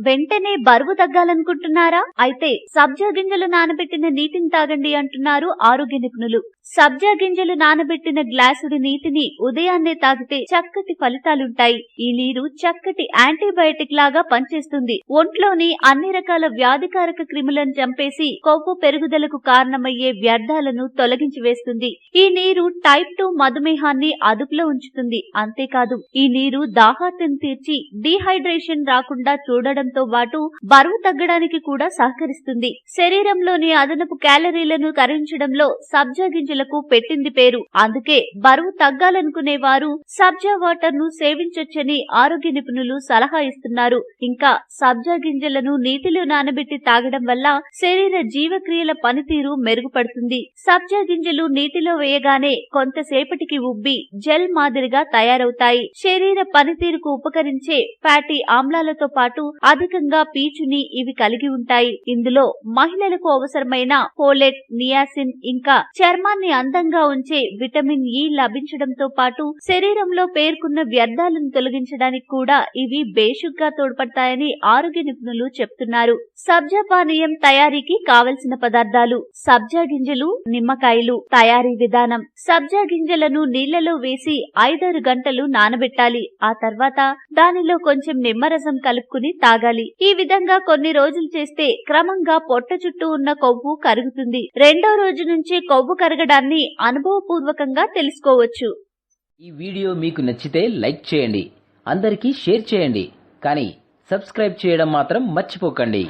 వెంటనే బరువు తగ్గాలనుకుంటున్నారా? అయితే సబ్జా గింజలు నానబెట్టిన నీటిని తాగండి అంటున్నారు ఆరోగ్య నిపుణులు. సబ్జా గింజలు నానబెట్టిన గ్లాసుడి నీటిని ఉదయాన్నే తాగితే చక్కటి ఫలితాలుంటాయి. ఈ నీరు చక్కటి యాంటీబయాటిక్ లాగా పనిచేస్తుంది. ఒంట్లోని అన్ని రకాల వ్యాధికారక క్రిములను చంపేసి కొవ్వు పెరుగుదలకు కారణమయ్యే వ్యర్థాలను తొలగించి వేస్తుంది. ఈ నీరు టైప్ 2 మధుమేహాన్ని అదుపులో ఉంచుతుంది. అంతేకాదు ఈ నీరు దాహార్తిని తీర్చి డీహైడ్రేషన్ రాకుండా చూడడంతో పాటు బరువు తగ్గడానికి కూడా సహకరిస్తుంది. శరీరంలోని అదనపు క్యాలరీలను కరిగించడంలో సబ్జా గింజలకు పెట్టింది పేరు. అందుకే బరువు తగ్గాలనుకునే వారు సబ్జా వాటర్ ను సేవించొచ్చని ఆరోగ్య నిపుణులు సలహా ఇస్తున్నారు. ఇంకా సబ్జా గింజలను నీటిలో నానబెట్టి తాగడం వల్ల శరీర జీవక్రియల పనితీరు మెరుగుపడుతుంది. సబ్జా గింజలు నీటిలో వేయగానే కొంతసేపటికి ఉబ్బి జెల్ మాదిరిగా తయారవుతాయి. శరీర పనితీరుకు ఉపకరించే ఫ్యాటీ ఆమ్లాలతో పాటు అధికంగా పీచుని ఇవి కలిగి ఉంటాయి. ఇందులో మహిళలకు అవసరమైన ఫోలేట్, నియాసిన్ ఇంకా చర్మాన్ని అందంగా ఉంచే విటమిన్ ఇ లభించడంతో పాటు శరీరంలో పేర్కొన్న వ్యర్థాలను తొలగించడానికి కూడా ఇవి బేషుగ్గా తోడ్పడతాయని ఆరోగ్య నిపుణులు చెప్తున్నారు. సబ్జా పానీయం తయారీకి కావలసిన పదార్థాలు: సబ్జా గింజలు, నిమ్మకాయలు. తయారీ విధానం: సబ్జా గింజలను నీళ్లలో వేసి 5-6 గంటలు నానబెట్టాలి. ఆ తర్వాత దానిలో కొంచెం నిమ్మరసం కలుపుకుని తాగాలి. ఈ విధంగా కొన్ని రోజులు చేస్తే క్రమంగా పొట్ట చుట్టూ ఉన్న కొవ్వు కరుగుతుంది. రెండో రోజు నుంచి కొవ్వు కరగడాన్ని అనుభవపూర్వకంగా తెలుసుకోవచ్చు. ఈ వీడియో మీకు నచ్చితే లైక్ చేయండి, అందరికీ షేర్ చేయండి, కానీ సబ్స్క్రైబ్ చేయడం మాత్రం మర్చిపోకండి.